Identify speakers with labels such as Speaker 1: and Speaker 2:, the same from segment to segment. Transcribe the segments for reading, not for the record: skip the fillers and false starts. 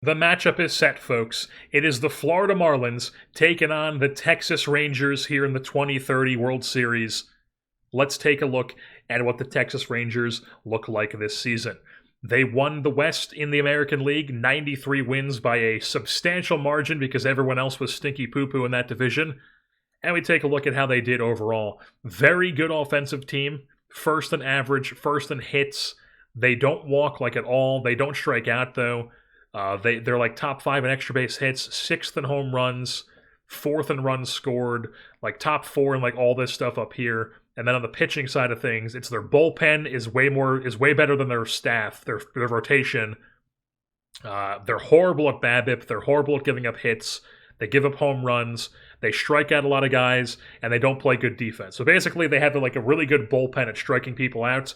Speaker 1: The matchup is set, folks. It is the Florida Marlins taking on the Texas Rangers here in the 2030 World Series. Let's take a look at what the Texas Rangers look like this season. They won the West in the American League, 93 wins by a substantial margin because everyone else was stinky poo-poo in that division. And we take a look at how they did overall. Very good offensive team, first in average, first in hits. They don't walk like at all. They don't strike out, though. They're like top 5 in extra base hits, 6th in home runs, 4th in runs scored, like top 4 in like all this stuff up here. And then on the pitching side of things, it's their bullpen is way better than their staff, their rotation. They're horrible at BABIP. They're horrible at giving up hits. They give up home runs. They strike out a lot of guys, and they don't play good defense. So basically, they have like a really good bullpen at striking people out.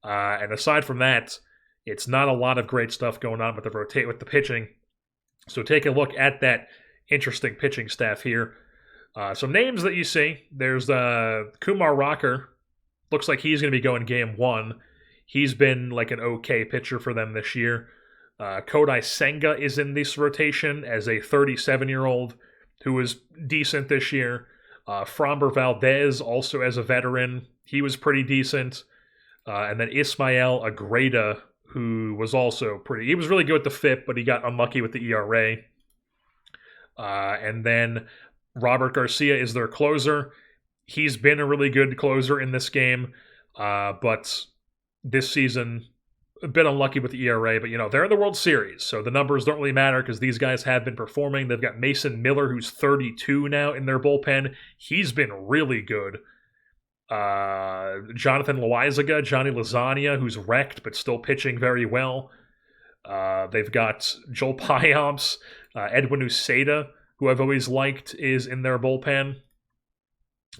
Speaker 1: And aside from that, it's not a lot of great stuff going on with the pitching. So take a look at that interesting pitching staff here. Some names that you see. There's Kumar Rocker. Looks like he's going to be going game 1. He's been like an okay pitcher for them this year. Kodai Senga is in this rotation as a 37-year-old who was decent this year. Framber Valdez also as a veteran. He was pretty decent. And then Ismael Agreda, who was also he was really good with the FIP, but he got unlucky with the ERA. And then Robert Garcia is their closer. He's been a really good closer in this game, but this season, a bit unlucky with the ERA, but they're in the World Series, so the numbers don't really matter because these guys have been performing. They've got Mason Miller, who's 32 now in their bullpen. He's been really good. Jonathan Loizaga, Johnny Lasagna, who's wrecked but still pitching very well. They've got Joel Payamps, Edwin Uceda, who I've always liked, is in their bullpen.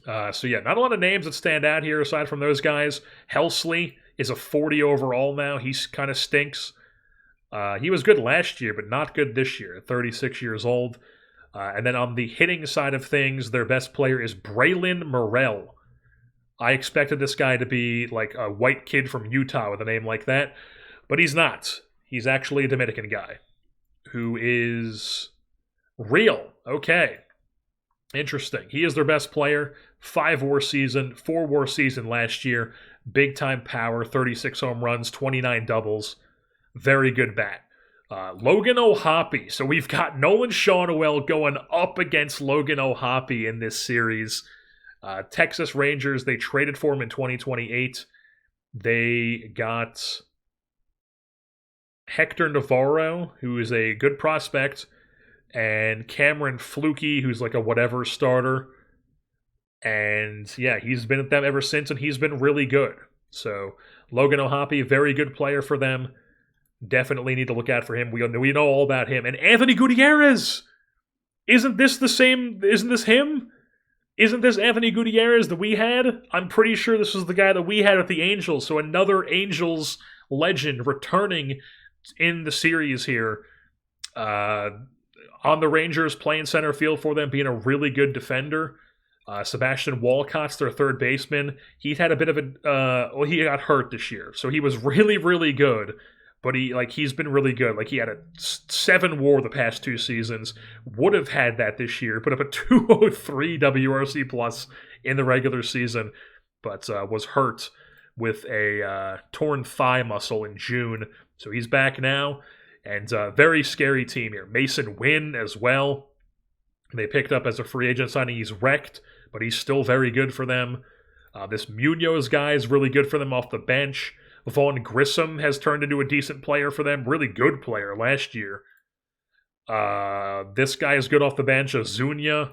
Speaker 1: So yeah, not a lot of names that stand out here aside from those guys. Helsley is a 40 overall now. He kind of stinks. He was good last year, but not good this year, 36 years old. And then on the hitting side of things, their best player is Braylon Morrell. I expected this guy to be like a white kid from Utah with a name like that, but he's not. He's actually a Dominican guy who is real. Okay. Interesting. He is their best player. 5-WAR season, 4-WAR season last year. Big-time power, 36 home runs, 29 doubles. Very good bat. Logan O'Hoppe. So we've got Nolan Schanuel going up against Logan O'Hoppe in this series. Texas Rangers, they traded for him in 2028. They got Hector Navarro, who is a good prospect, and Cameron Flukie, who's like a whatever starter. And yeah, he's been at them ever since, and he's been really good. So Logan O'Hoppe, very good player for them. Definitely need to look out for him. We know all about him. And Anthony Gutierrez! Isn't this the same? Isn't this him? Isn't this Anthony Gutierrez that we had? I'm pretty sure this was the guy that we had with the Angels. So another Angels legend returning in the series here. On the Rangers, playing center field for them, being a really good defender. Sebastian Walcott's their third baseman. He's had a bit of he got hurt this year. So he was really, really good. But he's been really good. Like he had a 7 WAR the past 2 seasons. Would have had that this year. Put up a 203 WRC plus in the regular season, but was hurt with a torn thigh muscle in June. So he's back now, and very scary team here. Mason Wynn as well. They picked up as a free agent signing. He's wrecked, but he's still very good for them. This Munoz guy is really good for them off the bench. Vaughn Grissom has turned into a decent player for them. Really good player last year. This guy is good off the bench. Azuña.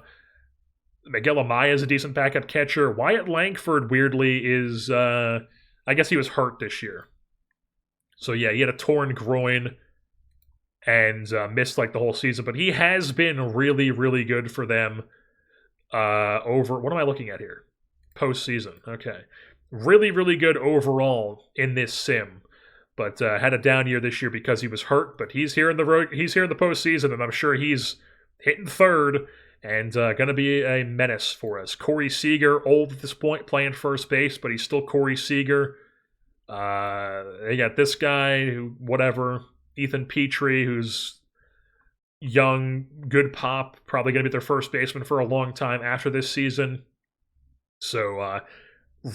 Speaker 1: Miguel Amaya is a decent backup catcher. Wyatt Langford, weirdly, is... I guess he was hurt this year. So yeah, he had a torn groin and missed like the whole season. But he has been really, really good for them over... What am I looking at here? Postseason. Okay. Really, really good overall in this sim, but had a down year this year because he was hurt. But he's here in the postseason, and I'm sure he's hitting third and going to be a menace for us. Corey Seager, old at this point, playing first base, but he's still Corey Seager. They got this guy, whatever, Ethan Petrie, who's young, good pop, probably going to be their first baseman for a long time after this season. So,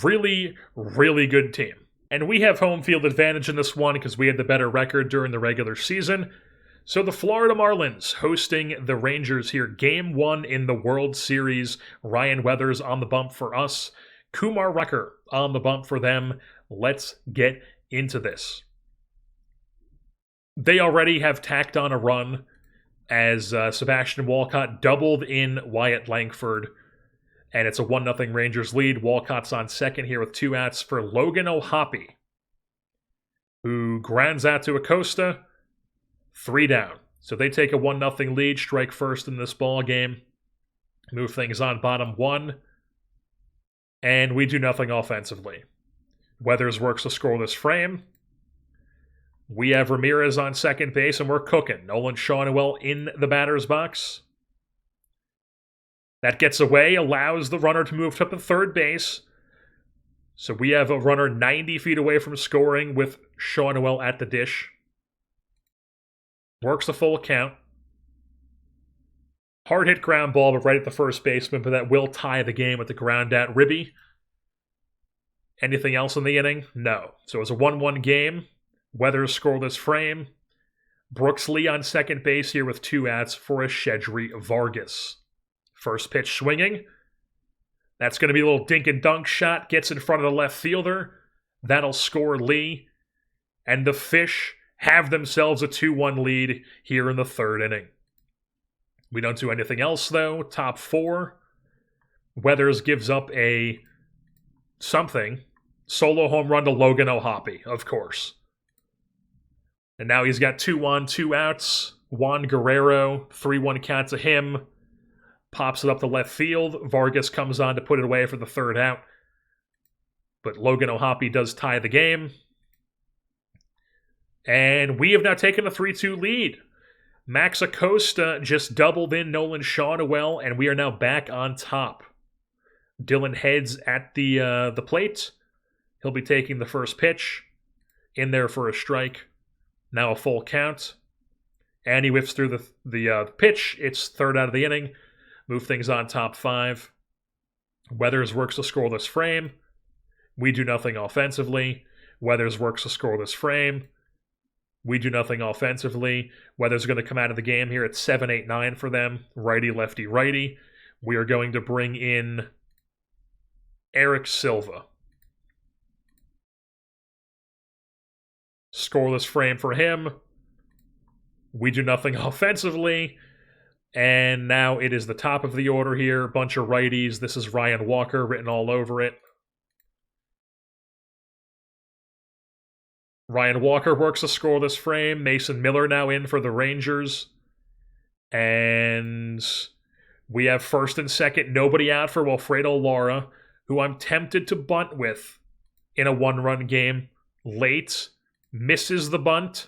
Speaker 1: really, really good team. And we have home field advantage in this one because we had the better record during the regular season. So the Florida Marlins hosting the Rangers here. Game 1 in the World Series. Ryan Weathers on the bump for us. Kumar Rucker on the bump for them. Let's get into this. They already have tacked on a run as Sebastian Walcott doubled in Wyatt Langford. And it's a 1-0 Rangers lead. Walcott's on second here with 2 outs for Logan O'Hoppe, who grounds out to Acosta. 3 down. So they take a 1-0 lead, strike first in this ball game. Move things on bottom 1. And we do nothing offensively. Weathers works the scoreless frame. We have Ramirez on second base, and we're cooking. Nolan Shawnuel in the batter's box. That gets away, allows the runner to move up to third base. So we have a runner 90 feet away from scoring with Shawnuel at the dish. Works the full count. Hard hit ground ball, but right at the first baseman, but that will tie the game with the ground out Ribby. Anything else in the inning? No. So it's a 1-1 game. Weathers scoreless frame. Brooks Lee on second base here with 2 outs for a Shedry Vargas. First pitch swinging. That's going to be a little dink and dunk shot. Gets in front of the left fielder. That'll score Lee. And the Fish have themselves a 2-1 lead here in the 3rd inning. We don't do anything else, though. Top 4. Weathers gives up a something. Solo home run to Logan O'Hoppe, of course. And now he's got 2 on, 2 outs. Juan Guerrero, 3-1 count to him. Pops it up to left field. Vargas comes on to put it away for the 3rd out. But Logan O'Hoppe does tie the game. And we have now taken a 3-2 lead. Max Acosta just doubled in Nolan Shawnuel, and we are now back on top. Dylan heads at the plate. He'll be taking the first pitch. In there for a strike. Now a full count. And he whips through the pitch. It's 3rd out of the inning. Move things on top 5. Weathers works a scoreless frame. We do nothing offensively. Weathers works a scoreless frame. We do nothing offensively. Weathers going to come out of the game here at 7-8-9 for them. Righty, lefty, righty. We are going to bring in Eric Silva. Scoreless frame for him. We do nothing offensively. And now it is the top of the order here. Bunch of righties. This is Ryan Walker written all over it. Ryan Walker works a scoreless frame. Mason Miller now in for the Rangers. And we have first and second. Nobody out for Wilfredo Lara, who I'm tempted to bunt with in a 1-run game. Late. Misses the bunt.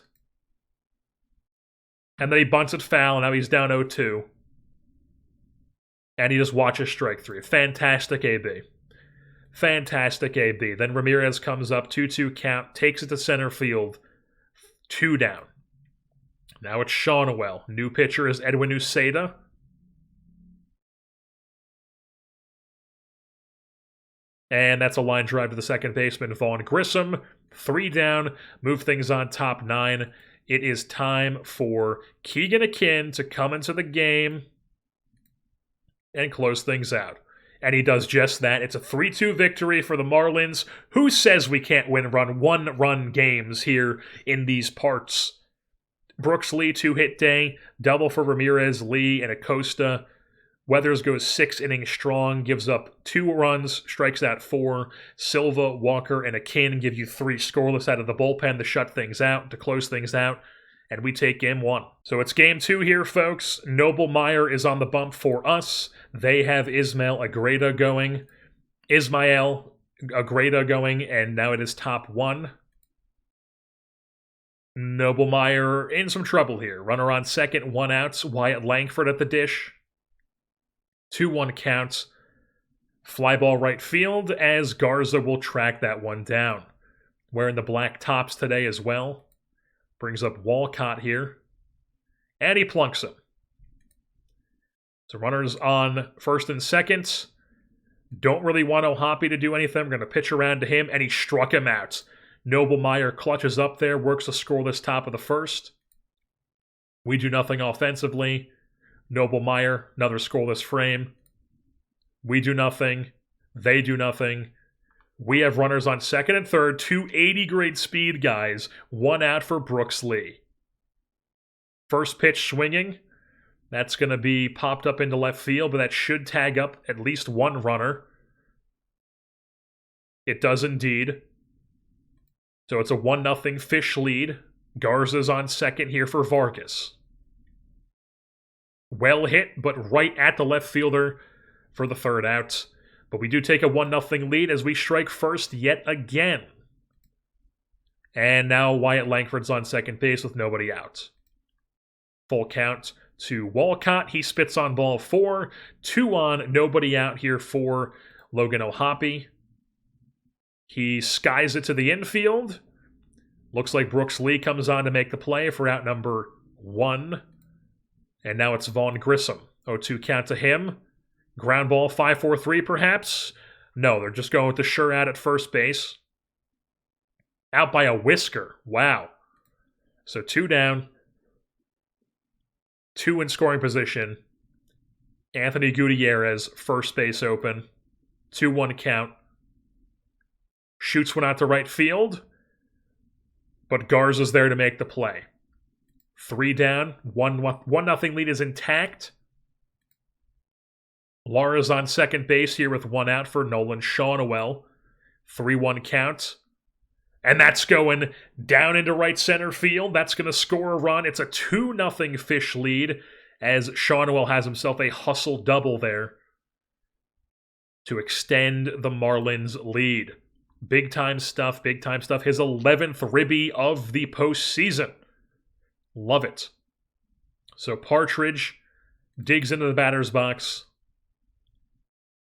Speaker 1: And then he bunts it foul. Now he's down 0-2. And he just watches strike 3. Fantastic AB. Fantastic AB. Then Ramirez comes up, 2-2 count, takes it to center field. 2 down. Now it's Shawnuel. New pitcher is Edwin Uceda. And that's a line drive to the second baseman, Vaughn Grissom. 3 down. Move things on top 9. It is time for Keegan Akin to come into the game and close things out. And he does just that. It's a 3-2 victory for the Marlins. Who says we can't win 1-run games here in these parts? Brooks Lee, 2-hit day. Double for Ramirez, Lee, and Acosta. Weathers goes 6 innings strong, gives up 2 runs, strikes out 4. Silva, Walker, and Akin give you 3 scoreless out of the bullpen to shut things out, to close things out. And we take game 1. So it's game 2 here, folks. Noble Meyer is on the bump for us. They have Ismael Agreda going. And now it is top 1. Noble Meyer in some trouble here. Runner on second, 1 outs. Wyatt Langford at the dish. 2-1 counts. Fly ball right field as Garza will track that one down. Wearing the black tops today as well. Brings up Walcott here. And he plunks him. So runners on first and second. Don't really want O'Hoppe to do anything. I'm going to pitch around to him, and he struck him out. Noble Meyer clutches up there, works a scoreless top of the first. We do nothing offensively. Noble Meyer, another scoreless frame. We do nothing. They do nothing. We have runners on second and third, 2 80-grade speed guys, 1 out for Brooks Lee. First pitch swinging. That's going to be popped up into left field, but that should tag up at least one runner. It does indeed. So it's a 1-0 Fish lead. Garza's on second here for Vargas. Well hit, but right at the left fielder for the third out. But we do take a 1-0 lead as we strike first yet again. And now Wyatt Langford's on second base with nobody out. Full count to Walcott. He spits on ball 4. 2 on, nobody out here for Logan O'Hoppe. He skies it to the infield. Looks like Brooks Lee comes on to make the play for out number 1. And now it's Vaughn Grissom. 0-2 count to him. Ground ball 5-4-3 perhaps? No, they're just going with the sure out at first base. Out by a whisker. Wow. So 2 down. 2 in scoring position. Anthony Gutierrez, first base open. 2-1 count. Shoots one out to right field. But Garza's there to make the play. 3 down. 1-0 lead is intact. Lara's on second base here with 1 out for Nolan Shawnowell. 3-1 count. And that's going down into right center field. That's going to score a run. It's a 2-0 Fish lead as Shawnowell has himself a hustle double there to extend the Marlins lead. Big time stuff, big time stuff. His 11th ribby of the postseason. Love it. So Partridge digs into the batter's box.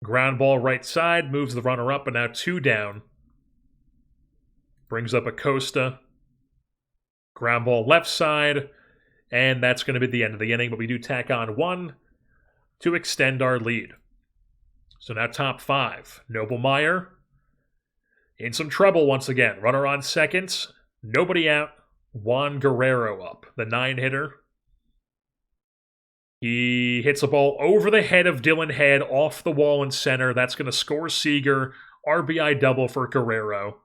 Speaker 1: Ground ball right side, moves the runner up, and now 2 down. Brings up Acosta. Ground ball left side. And that's going to be the end of the inning. But we do tack on 1 to extend our lead. So now top 5. Noble Meyer in some trouble once again. Runner on second. Nobody out. Juan Guerrero up. The 9-hitter. He hits a ball over the head of Dylan Head off the wall in center. That's going to score Seager. RBI double for Guerrero.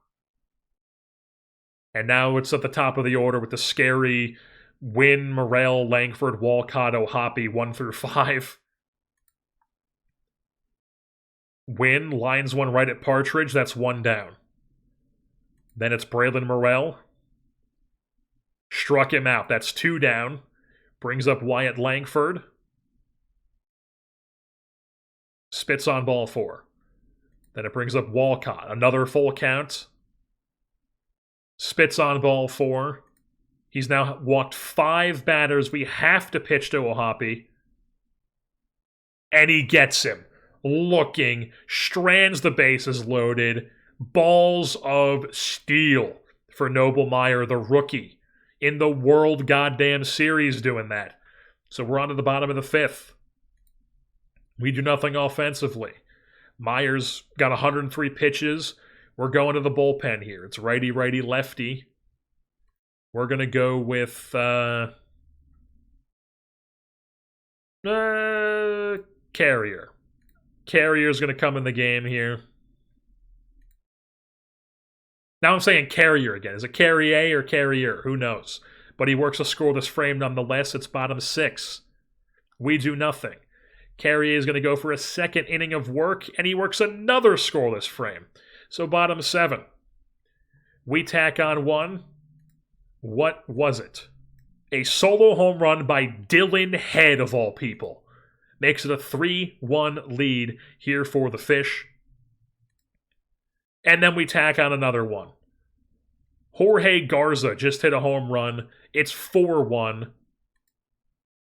Speaker 1: And now it's at the top of the order with the scary Wynn, Morrell, Langford, Walcott, O'Hoppe, 1 through 5. Wynn lines one right at Partridge. That's 1 down. Then it's Braylon Morrell. Struck him out. That's 2 down. Brings up Wyatt Langford. Spits on ball 4. Then it brings up Walcott. Another full count. Spits on ball 4. He's now walked 5 batters. We have to pitch to O'Hoppe. And he gets him. Looking. Strands the bases loaded. Balls of steel for Noble Meyer, the rookie. In the World Goddamn Series doing that. So we're on to the bottom of the 5th. We do nothing offensively. Meyer's got 103 pitches. We're going to the bullpen here. It's righty, righty, lefty. We're going to go with Carrier. Carrier's going to come in the game here. Now I'm saying Carrier again. Is it Carrier or Carrier? Who knows? But he works a scoreless frame nonetheless. It's bottom 6. We do nothing. Carrier is going to go for a 2nd inning of work, and he works another scoreless frame. So bottom 7. We tack on 1. What was it? A solo home run by Dylan Head, of all people. Makes it a 3-1 lead here for the Fish. And then we tack on another one. Jorge Garza just hit a home run. It's 4-1.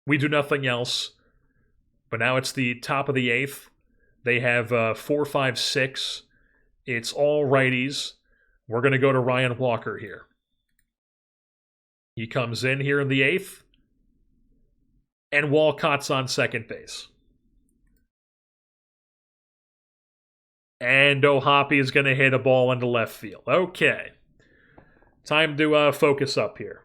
Speaker 1: We do nothing else. But now it's the top of the 8th. They have 4, 5, 6. It's all righties. We're going to go to Ryan Walker here. He comes in here in the 8th. And Walcott's on second base. And O'Hoppe is going to hit a ball into left field. Okay. Time to focus up here.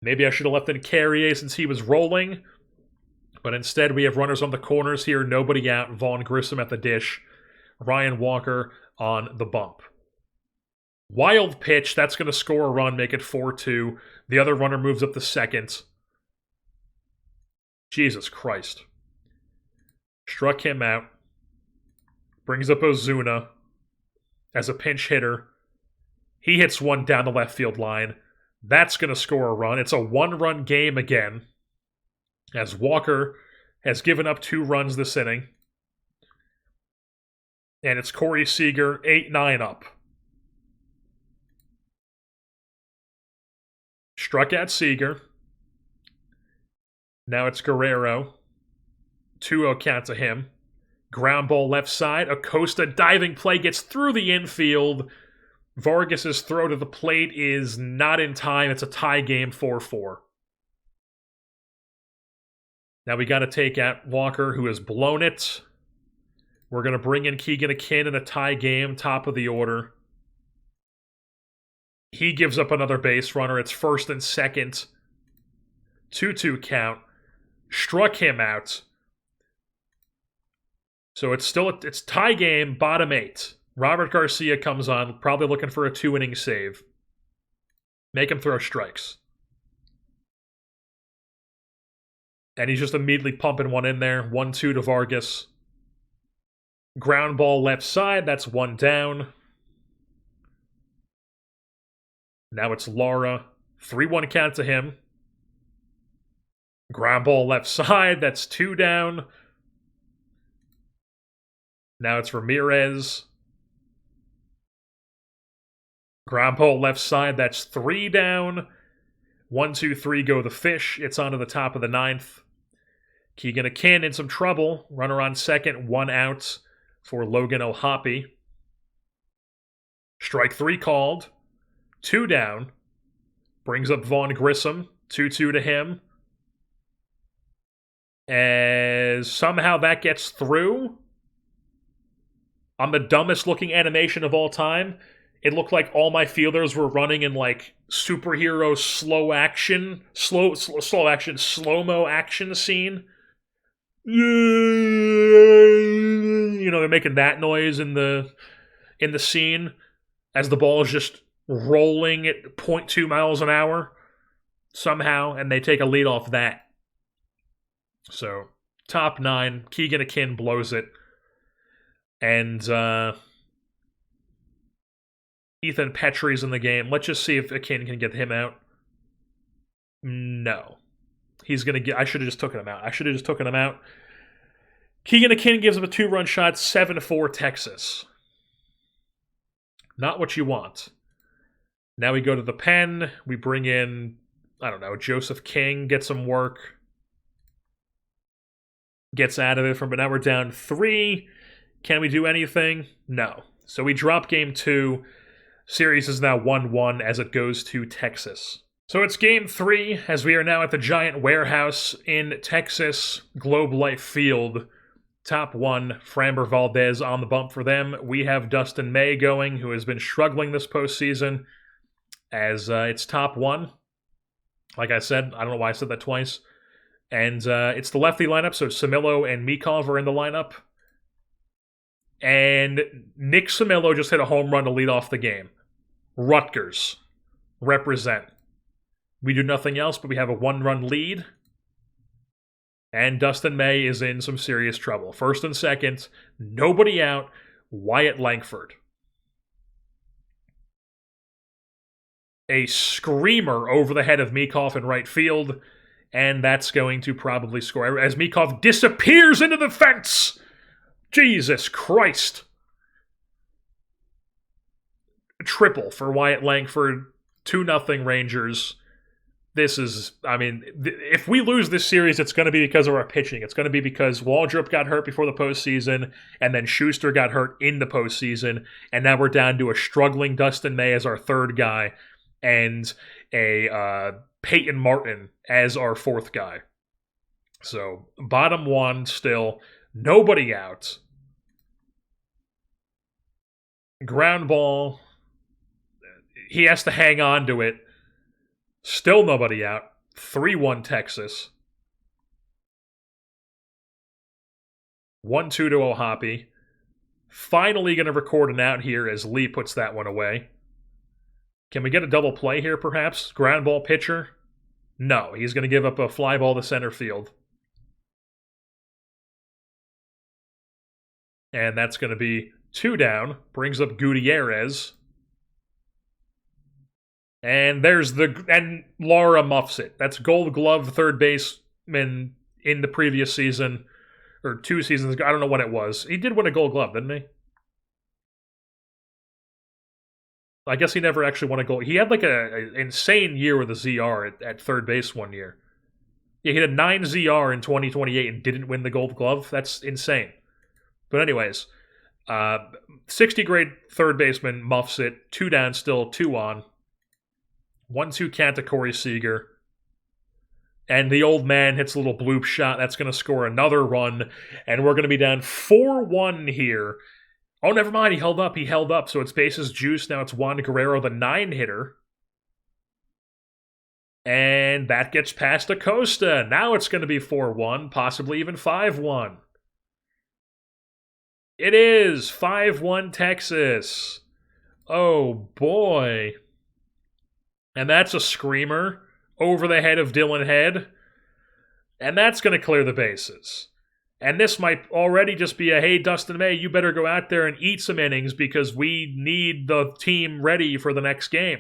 Speaker 1: Maybe I should have left in Carrier since he was rolling. But instead, we have runners on the corners here. Nobody out. Vaughn Grissom at the dish. Ryan Walker on the bump. Wild pitch. That's going to score a run, make it 4-2. The other runner moves up to second. Jesus Christ. Struck him out. Brings up Ozuna as a pinch hitter. He hits one down the left field line. That's going to score a run. It's a one-run game again, as Walker has given up 2 runs this inning. And it's Corey Seager, 8-9 up. Struck out Seager. Now it's Guerrero. 2-0 count to him. Ground ball left side. Acosta diving play gets through the infield. Vargas's throw to the plate is not in time. It's a tie game, 4-4. Now we got to take out Walker, who has blown it. We're going to bring in Keegan Akin in a tie game, top of the order. He gives up another base runner. It's first and second. 2-2 count. Struck him out. So it's tie game, bottom 8. Robert Garcia comes on, probably looking for a 2-inning save. Make him throw strikes. And he's just immediately pumping one in there. 1-2 to Vargas. Ground ball left side, that's 1 down. Now it's Lara. 3-1 count to him. Ground ball left side, that's 2 down. Now it's Ramirez. Ground ball left side, that's 3 down. 1, 2, 3 go the fish. It's onto the top of the 9th. Keegan Akin in some trouble. Runner on second, 1 out for Logan O'Hoppe. Strike 3 called. 2 down. Brings up Vaughn Grissom. 2-2 to him. As somehow that gets through. On the dumbest looking animation of all time, it looked like all my fielders were running in like superhero slow-mo action scene. You know, they're making that noise in the scene as the ball is just rolling at 0.2 miles an hour somehow, and they take a lead off that. So, top 9, Keegan Akin blows it. And Ethan Petrie's in the game. Let's just see if Akin can get him out. No. He's going to get... I should have just taken him out. Keegan Akin gives him a 2-run shot, 7-4 Texas. Not what you want. Now we go to the pen. We bring in, I don't know, Joseph King, get some work. Gets out of it but now we're down 3. Can we do anything? No. So we drop game 2. Series is now 1-1 as it goes to Texas. So it's game 3 as we are now at the Giant Warehouse in Texas, Globe Life Field. Top 1, Framber Valdez on the bump for them. We have Dustin May going, who has been struggling this postseason, as it's top 1. Like I said, I don't know why I said that twice. And it's the lefty lineup, so Samillo and Mikov are in the lineup. And Nick Samillo just hit a home run to lead off the game. Rutgers represent. We do nothing else, but we have a 1-run lead. And Dustin May is in some serious trouble. First and second, nobody out, Wyatt Langford. A screamer over the head of Mikov in right field, and that's going to probably score. As Mikov disappears into the fence! Jesus Christ. Triple for Wyatt Langford. 2-0 Rangers. This is, I mean, if we lose this series, it's going to be because of our pitching. It's going to be because Waldrop got hurt before the postseason, and then Schuster got hurt in the postseason, and now we're down to a struggling Dustin May as our 3rd guy, and a Peyton Martin as our 4th guy. So, bottom 1 still. Nobody out. Ground ball. He has to hang on to it. Still nobody out. 3-1 Texas. 1-2 to Ohapi. Finally going to record an out here as Lee puts that one away. Can we get a double play here, perhaps? Ground ball pitcher? No, he's going to give up a fly ball to center field. And that's going to be 2 down. Brings up Gutierrez. And and Lara muffs it. That's Gold Glove third baseman in the previous season. Or 2 seasons ago. I don't know when it was. He did win a Gold Glove, didn't he? I guess he never actually won a gold. He had like an insane year with a ZR at third base one year. Yeah, he had a 9 ZR in 2028 and didn't win the Gold Glove. That's insane. But anyways, 60 grade third baseman muffs it. 2 down still, 2 on. 1-2 count to Corey Seager. And the old man hits a little bloop shot. That's going to score another run. And we're going to be down 4-1 here. Oh, never mind. He held up. So it's bases juice. Now it's Juan Guerrero, the 9-hitter. And that gets past Acosta. Now it's going to be 4-1, possibly even 5-1. It is 5-1 Texas. Oh, boy. And that's a screamer over the head of Dylan Head. And that's going to clear the bases. And this might already just be a, hey, Dustin May, you better go out there and eat some innings because we need the team ready for the next game.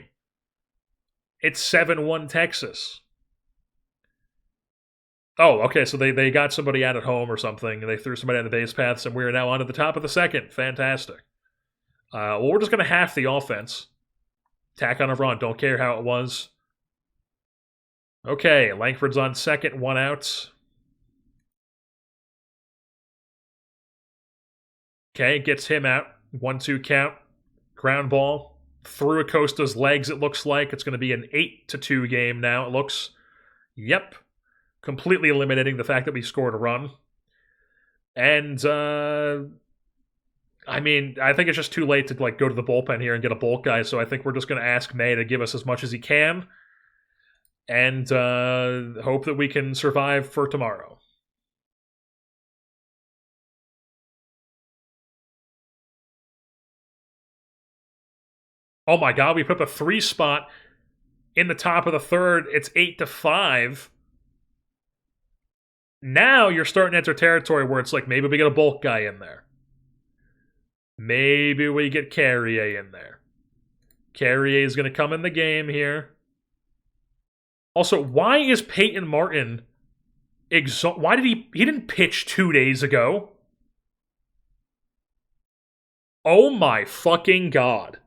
Speaker 1: It's 7-1 Texas. Oh, okay, so they got somebody out at home or something. They threw somebody on the base paths, and we're now on to the top of the second. Fantastic. Well, we're just going to half the offense. Tack on a run. Don't care how it was. Okay, Langford's on second, 1 out. Okay, gets him out. 1-2 count. Ground ball. Through Acosta's legs, it looks like. It's going to be an 8-2 game now, it looks. Yep. Completely eliminating the fact that we scored a run. And, I mean, I think it's just too late to go to the bullpen here and get a bulk guy, so I think we're just going to ask May to give us as much as he can. And hope that we can survive for tomorrow. Oh my god, we put up a 3 spot in the top of the third. It's 8-5. Now you're starting to enter territory where it's like maybe we get a bulk guy in there. Maybe we get Carrier in there. Carrier is going to come in the game here. Also, why is Peyton Martin why did he didn't pitch 2 days ago? Oh my fucking god.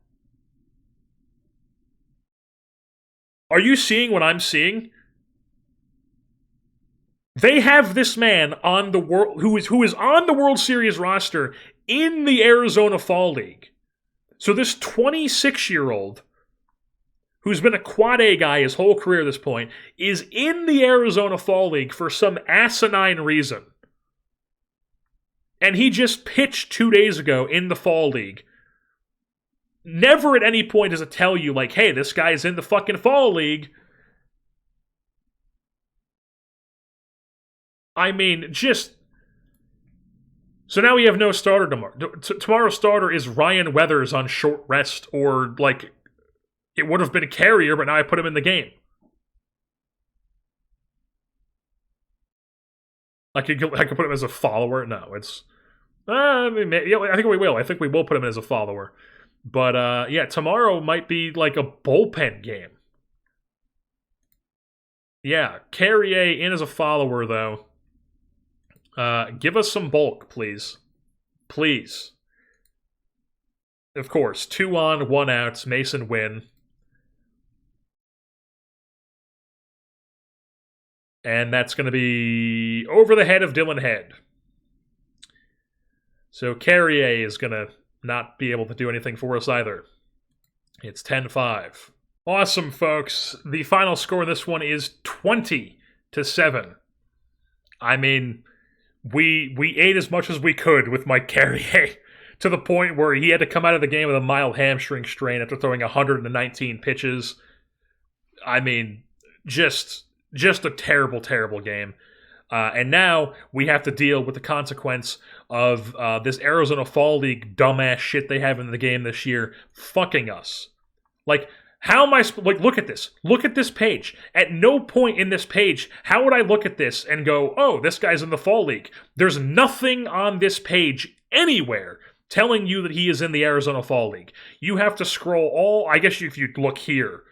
Speaker 1: Are you seeing what I'm seeing? They have this man on the world who is on the World Series roster in the Arizona Fall League. So this 26-year-old who's been a quad A guy his whole career at this point is in the Arizona Fall League for some asinine reason. And he just pitched 2 days ago in the Fall League. Never at any point does it tell you, like, hey, this guy's in the fucking Fall League. I mean, just... So now we have no starter tomorrow. Tomorrow's starter is Ryan Weathers on short rest, or, like, it would have been a Carrier, but now I put him in the game. I could put him as a follower. No, it's... I think we will. I think we will put him as a follower. But, yeah, tomorrow might be like a bullpen game. Yeah, Carrier in as a follower, though. Give us some bulk, please. Please. Of course, 2 on, 1 out, Mason win. And that's going to be over the head of Dylan Head. So Carrier is going to not be able to do anything for us either. It's 10-5. Awesome, folks. The final score in this one is 20-7. I mean, we ate as much as we could with Mike Carrier to the point where he had to come out of the game with a mild hamstring strain after throwing 119 pitches. I mean, just a terrible, terrible game. And now we have to deal with the consequence of this Arizona Fall League dumbass shit they have in the game this year fucking us. Like, how am I... look at this. Look at this page. At no point in this page, how would I look at this and go, oh, this guy's in the Fall League? There's nothing on this page anywhere telling you that he is in the Arizona Fall League. You have to scroll all... I guess if you look here...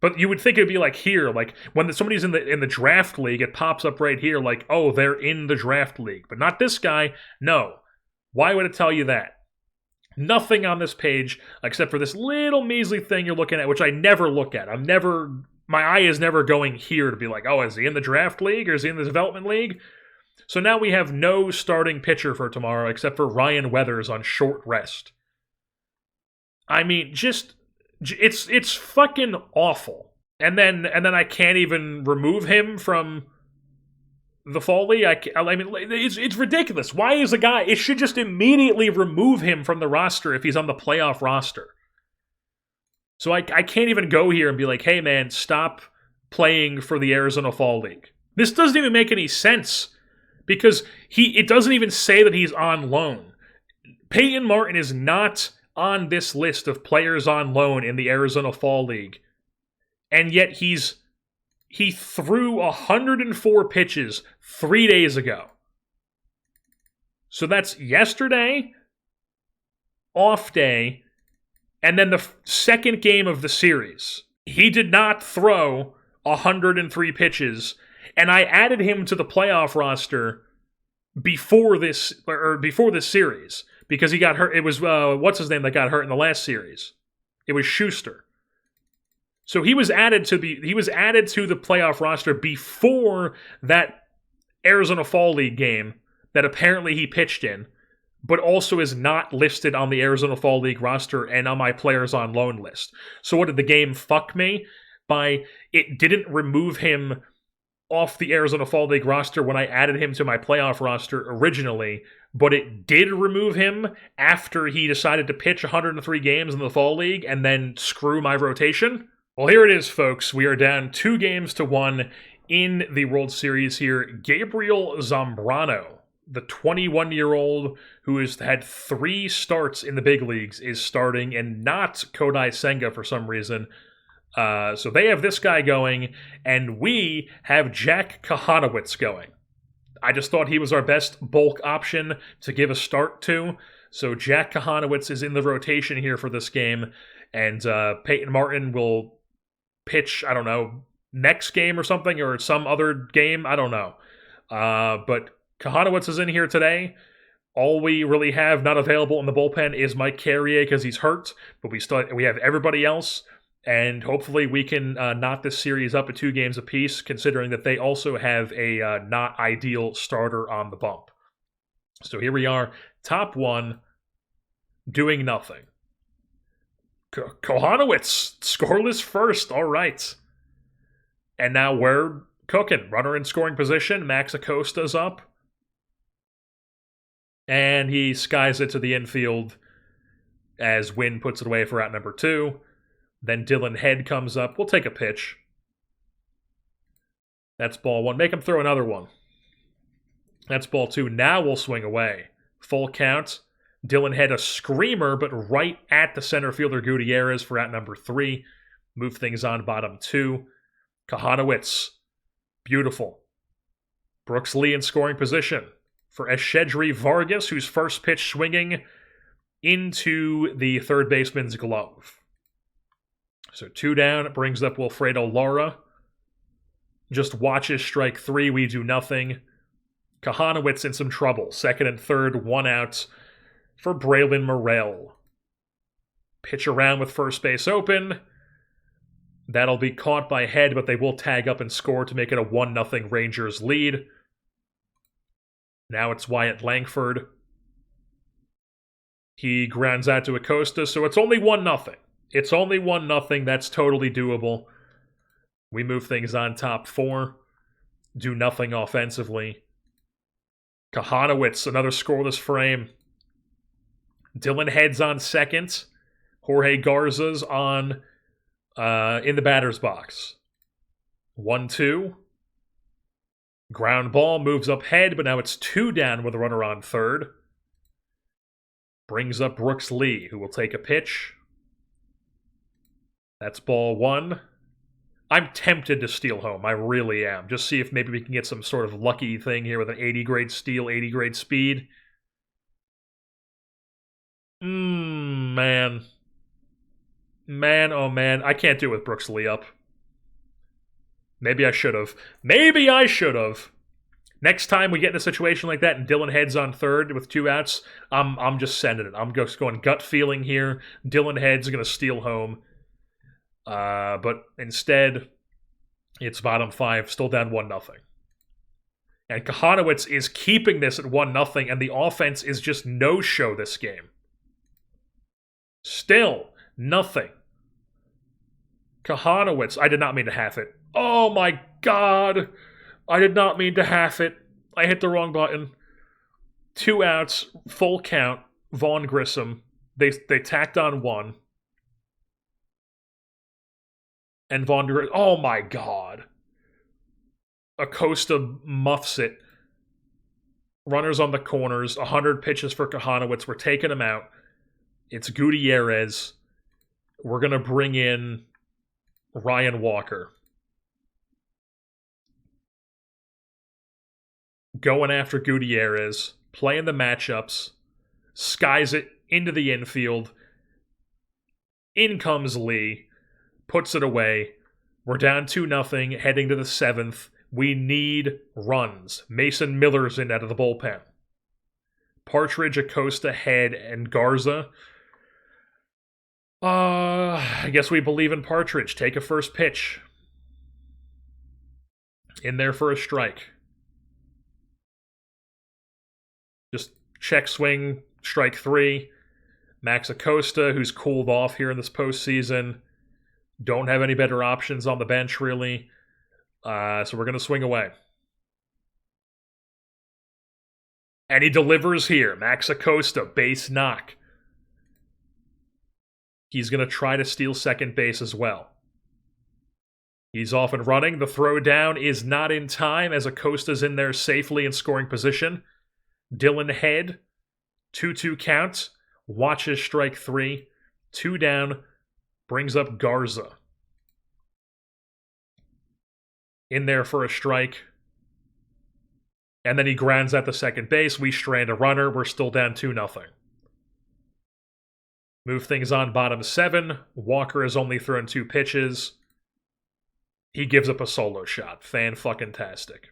Speaker 1: But you would think it'd be like here, like when somebody's in the draft league, it pops up right here like, oh, they're in the draft league. But not this guy. No. Why would it tell you that? Nothing on this page except for this little measly thing you're looking at, which I never look at. My eye is never going here to be like, oh, is he in the draft league or is he in the development league? So now we have no starting pitcher for tomorrow except for Ryan Weathers on short rest. I mean, it's fucking awful. And then I can't even remove him from the Fall League. I mean, it's ridiculous. Why is a guy... It should just immediately remove him from the roster if he's on the playoff roster. So I can't even go here and be like, hey man, stop playing for the Arizona Fall League. This doesn't even make any sense. Because it doesn't even say that he's on loan. Peyton Martin is not on this list of players on loan in the Arizona Fall League. And yet he threw 104 pitches 3 days ago. So that's yesterday, off day, and then the second game of the series. He did not throw 103 pitches, and I added him to the playoff roster before this series. Because he got hurt. It was, what's his name that got hurt in the last series? It was Schuster. So he was added to the playoff roster before that Arizona Fall League game that apparently he pitched in, but also is not listed on the Arizona Fall League roster and on my players on loan list. So what did the game fuck me? By it didn't remove him off the Arizona Fall League roster when I added him to my playoff roster originally, but it did remove him after he decided to pitch 103 games in the Fall League and then screw my rotation? Well, here it is, folks. We are down 2-1 in the World Series here. Gabriel Zambrano, the 21-year-old who has had 3 starts in the big leagues, is starting, and not Kodai Senga for some reason. So they have this guy going, and we have Jack Kahanowitz going. I just thought he was our best bulk option to give a start to. So Jack Kahanowitz is in the rotation here for this game, and Peyton Martin will pitch, I don't know, next game or something, or some other game, I don't know. But Kahanowitz is in here today. All we really have not available in the bullpen is Mike Carrier because he's hurt, but we have everybody else. And hopefully we can knot this series up at 2 games apiece, considering that they also have a not ideal starter on the bump. So here we are, top 1, doing nothing. Kohanowitz, scoreless first, all right. And now we're cooking. Runner in scoring position, Max Acosta's up. And he skies it to the infield as Wynn puts it away for out number 2. Then Dylan Head comes up. We'll take a pitch. That's ball 1. Make him throw another one. That's ball 2. Now we'll swing away. Full count. Dylan Head a screamer, but right at the center fielder Gutierrez for out number 3. Move things on bottom 2. Kahanowitz. Beautiful. Brooks Lee in scoring position for Eshedri Vargas, whose first pitch swinging into the third baseman's glove. So 2 down, it brings up Wilfredo Lara. Just watches strike 3, we do nothing. Kahanowitz in some trouble. Second and third, 1 out for Braylon Morrell. Pitch around with first base open. That'll be caught by Head, but they will tag up and score to make it a 1-0 Rangers lead. Now it's Wyatt Langford. He grounds out to Acosta, so it's only 1-0. It's only 1-0. That's totally doable. We move things on top 4. Do nothing offensively. Kahanowitz, another scoreless frame. Dylan Head's on second. Jorge Garza's on in the batter's box. 1-2. Ground ball moves up head, but now it's 2 down with a runner on third. Brings up Brooks Lee, who will take a pitch. That's ball 1. I'm tempted to steal home. I really am. Just see if maybe we can get some sort of lucky thing here with an 80 grade steal, 80 grade speed. Man. Man, oh man. I can't do it with Brooks Lee up. Maybe I should have. Maybe I should have. Next time we get in a situation like that and Dylan Head's on third with 2 outs, I'm just sending it. I'm just going gut feeling here. Dylan Head's going to steal home. But instead, it's bottom 5, still down 1-0. And Kahanowitz is keeping this at 1-0, and the offense is just no-show this game. Still, nothing. Kahanowitz, I did not mean to half it. Oh my god! I did not mean to half it. I hit the wrong button. 2 outs, full count, Vaughn Grissom. They tacked on 1. And Vaughn Grissom, oh my god. Acosta muffs it. Runners on the corners, 100 pitches for Kahanowitz. We're taking him out. It's Gutierrez. We're going to bring in Ryan Walker. Going after Gutierrez, playing the matchups, skies it into the infield. In comes Lee, puts it away. We're down 2-0, heading to the 7th. We need runs. Mason Miller's in out of the bullpen. Partridge, Acosta, Head, and Garza. I guess we believe in Partridge. Take a first pitch. In there for a strike. Just check swing, strike 3. Max Acosta, who's cooled off here in this postseason. Don't have any better options on the bench, really. So we're going to swing away. And he delivers here. Max Acosta, base knock. He's going to try to steal second base as well. He's off and running. The throw down is not in time as Acosta's in there safely in scoring position. Dylan Head, 2-2 count, watches strike 3, 2 down, brings up Garza. In there for a strike. And then he grounds at the second base. We strand a runner. We're still down 2-0. Move things on bottom 7. Walker has only thrown 2 pitches. He gives up a solo shot. Fan-fucking-tastic.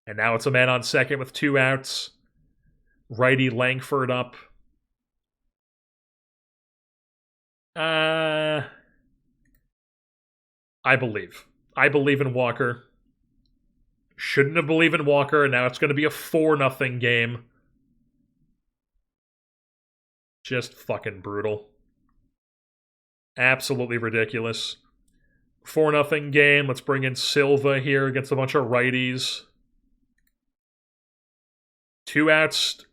Speaker 1: And now it's a man on second with 2 outs. Righty Langford up. I believe. I believe in Walker. Shouldn't have believed in Walker. Now it's going to be a 4-0 game. Just fucking brutal. Absolutely ridiculous. 4-0 game. Let's bring in Silva here against a bunch of righties. 2 outs,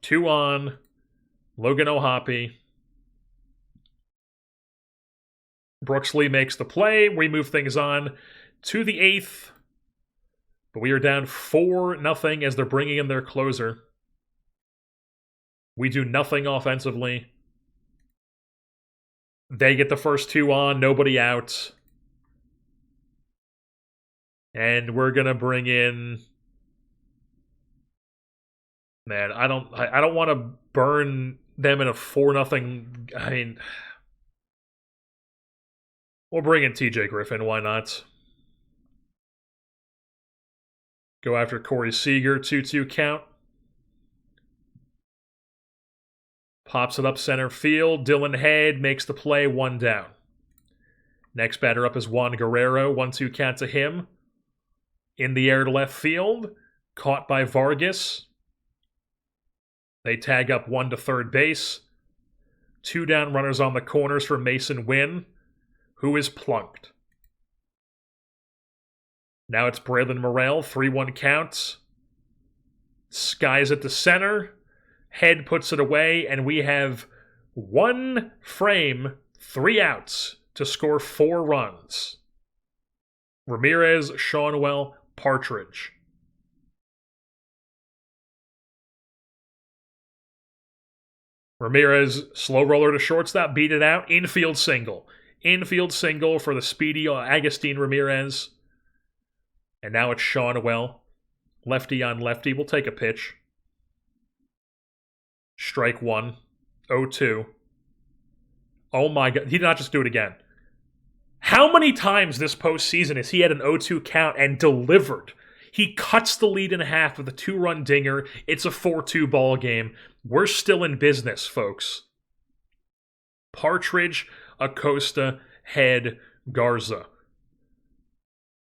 Speaker 1: 2 on. Logan O'Hoppe. Brooks Lee makes the play. We move things on to the 8th. But we are down 4-0 as they're bringing in their closer. We do nothing offensively. They get the first 2 on, nobody out. And we're going to bring in... Man, I don't want to burn them in a 4-0... I mean... We'll bring in TJ Griffin, why not? Go after Corey Seager, 2-2 count. Pops it up center field. Dylan Head makes the play, 1 down. Next batter up is Juan Guerrero, 1-2 count to him. In the air to left field. Caught by Vargas. They tag up 1 to third base. 2 down runners on the corners for Mason Wynn, who is plunked. Now it's Braylon Morrell, 3-1 counts. Skies at the center. Head puts it away, and we have 1 frame, 3 outs to score 4 runs. Ramirez, Shawnwell, Partridge. Ramirez, slow roller to shortstop, beat it out, infield single. Infield single for the speedy Agustin Ramirez. And now it's Shawnwell. Lefty on lefty. We'll take a pitch. Strike 1. 0-2. Oh my God. He did not just do it again. How many times this postseason has he had an 0-2 count and delivered? He cuts the lead in half with a 2-run dinger. It's a 4-2 ball game. We're still in business, folks. Partridge, Acosta, Head, Garza.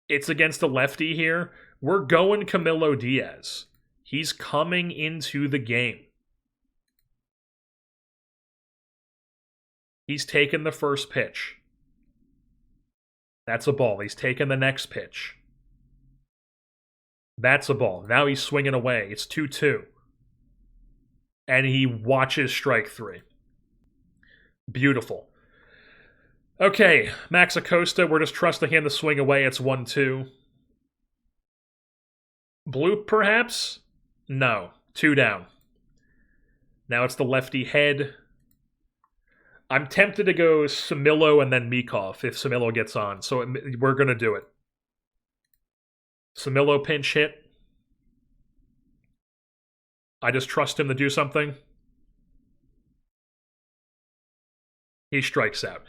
Speaker 1: It's against a lefty here. We're going Camilo Diaz. He's coming into the game. He's taken the first pitch. That's a ball. He's taken the next pitch. That's a ball. Now he's swinging away. It's 2-2. And he watches strike 3. Beautiful. Okay, Max Acosta, we're just trusting him to swing away. It's 1-2. Bloop, perhaps? No. 2 down. Now it's the lefty Head. I'm tempted to go Samilo and then Mikov if Samilo gets on. So we're going to do it. Samilo pinch hit. I just trust him to do something. He strikes out.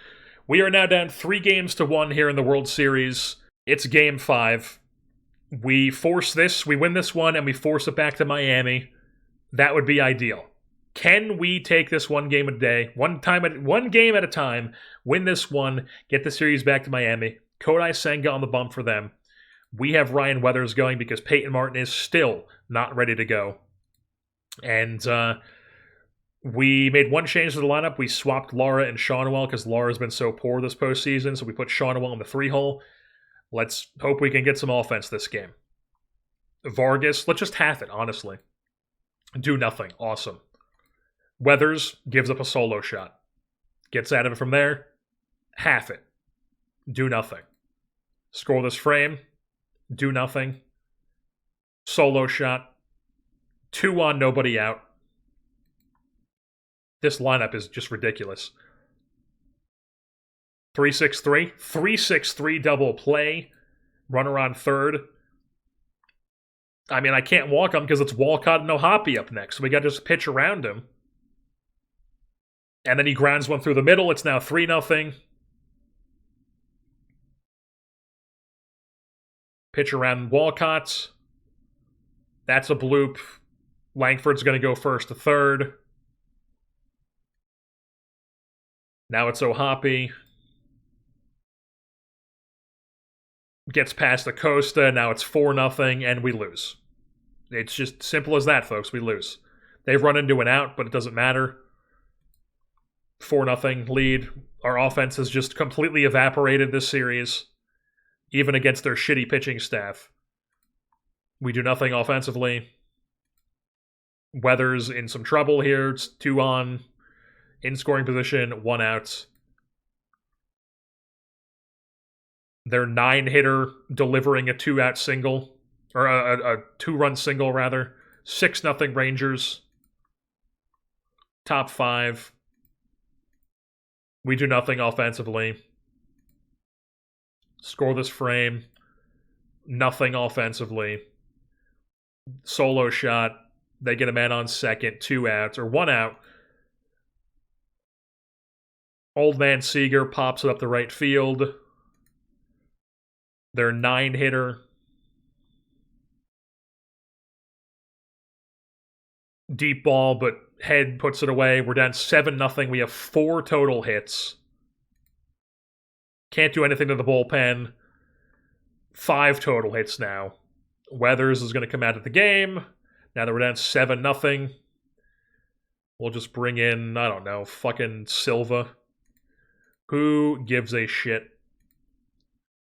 Speaker 1: We are now down 3-1 here in the World Series. It's Game 5. We force this, we win this one, and we force it back to Miami. That would be ideal. Can we take this one game a day, one game at a time, win this one, get the series back to Miami? Kodai Senga on the bump for them. We have Ryan Weathers going because Peyton Martin is still not ready to go. And we made one change to the lineup. We swapped Lara and Shawnwell because Lara's been so poor this postseason, so we put Shawnwell in the 3-hole. Let's hope we can get some offense this game. Vargas, let's just half it, honestly. Do nothing. Awesome. Weathers gives up a solo shot. Gets out of it from there. Half it. Do nothing. Scoreless frame. Do nothing. Solo shot. 2 on, nobody out. This lineup is just ridiculous. 3-6-3. 3-6-3 double play. Runner on third. I mean, I can't walk him because it's Walcott and Ohapi up next. So we got to just pitch around him. And then he grounds one through the middle. It's now 3-0. Pitch around Walcott. That's a bloop. Langford's going to go first to third. Now it's Ohapi. Gets past Acosta. Now it's 4-0, and we lose. It's just simple as that, folks. We lose. They've run into an out, but it doesn't matter. 4-0 lead. Our offense has just completely evaporated this series, even against their shitty pitching staff. We do nothing offensively. Weathers in some trouble here. It's 2 on. In scoring position, 1 out. Their 9-hitter delivering a 2-out single. Or a 2-run single, rather. 6-0 Rangers. Top 5. We do nothing offensively. Scoreless frame. Nothing offensively. Solo shot. They get a man on second. 2 outs. Or 1 out. Old man Seager pops it up the right field. Their 9-hitter. Deep ball, but Head puts it away. We're down 7-0. We have 4 total hits. Can't do anything to the bullpen. 5 total hits now. Weathers is going to come out of the game. Now that we're down 7-0. We'll just bring in, I don't know, fucking Silva. Who gives a shit?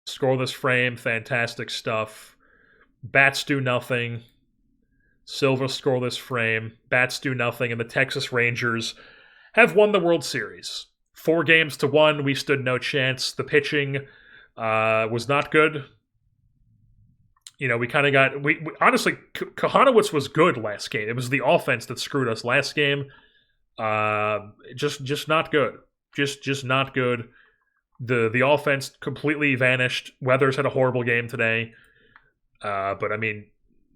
Speaker 1: Scoreless frame, fantastic stuff. Bats do nothing. Silva scoreless frame. Bats do nothing, and the Texas Rangers have won the World Series. 4-1. We stood no chance. The pitching was not good. You know, we kind of got... We honestly, Kahanowitz was good last game. It was the offense that screwed us last game. Just not good. Just not good. The offense completely vanished. Weathers had a horrible game today. But, I mean,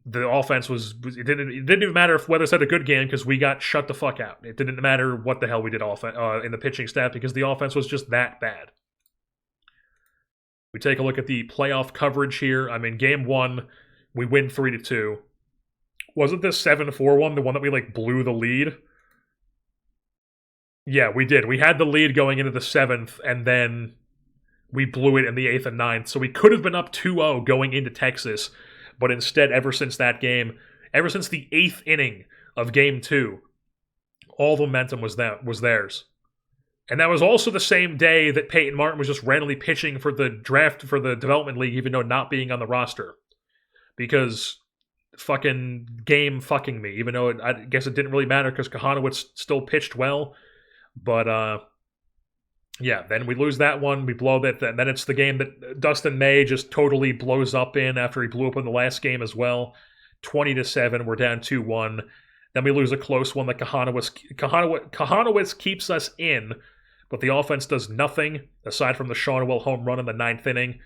Speaker 1: the offense was... It didn't even matter if Weathers had a good game because we got shut the fuck out. It didn't matter what the hell we did in the pitching staff because the offense was just that bad. We take a look at the playoff coverage here. I mean, game 1, we win 3-2. Wasn't this 7-4 one the one that we, like, blew the lead? Yeah, we did. We had the lead going into the 7th, and then we blew it in the 8th and 9th. So we could have been up 2-0 going into Texas, but instead, ever since that game, ever since the 8th inning of game 2, all the momentum was theirs. And that was also the same day that Peyton Martin was just randomly pitching for the draft for the development league, even though not being on the roster. Because fucking game fucking me, even though I guess it didn't really matter because Kahanowitz still pitched well. But, yeah, then we lose that one. We blow that. And then it's the game that Dustin May just totally blows up in after he blew up in the last game as well. 20-7, we're down 2-1. Then we lose a close one that Kahanowitz keeps us in. But the offense does nothing aside from the Shawnuel home run in the 9th inning.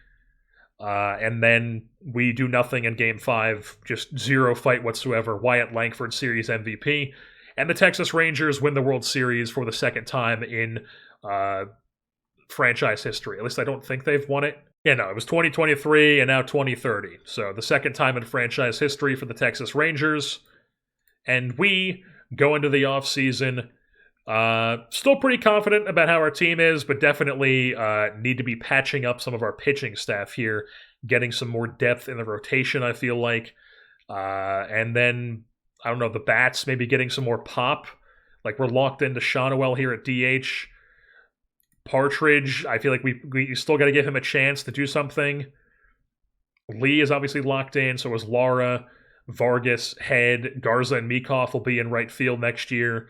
Speaker 1: And then we do nothing in Game 5. Just zero fight whatsoever. Wyatt Langford Series MVP. And the Texas Rangers win the World Series for the second time in franchise history. At least I don't think they've won it. Yeah, no, it was 2023 and now 2030. So the second time in franchise history for the Texas Rangers. And we go into the offseason still pretty confident about how our team is, but definitely need to be patching up some of our pitching staff here, getting some more depth in the rotation, I feel like. And then, I don't know, the bats, maybe getting some more pop. Like, we're locked into Shawnuel here at DH. Partridge, I feel like we still got to give him a chance to do something. Lee is obviously locked in, so is Lara. Vargas, Head, Garza, and Meekhoff will be in right field next year.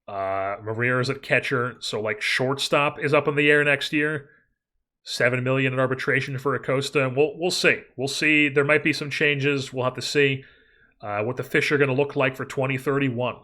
Speaker 1: Ramirez at catcher, so like shortstop is up in the air next year. $7 million in arbitration for Acosta. We'll see. We'll see. There might be some changes. We'll have to see what the fish are going to look like for 2031.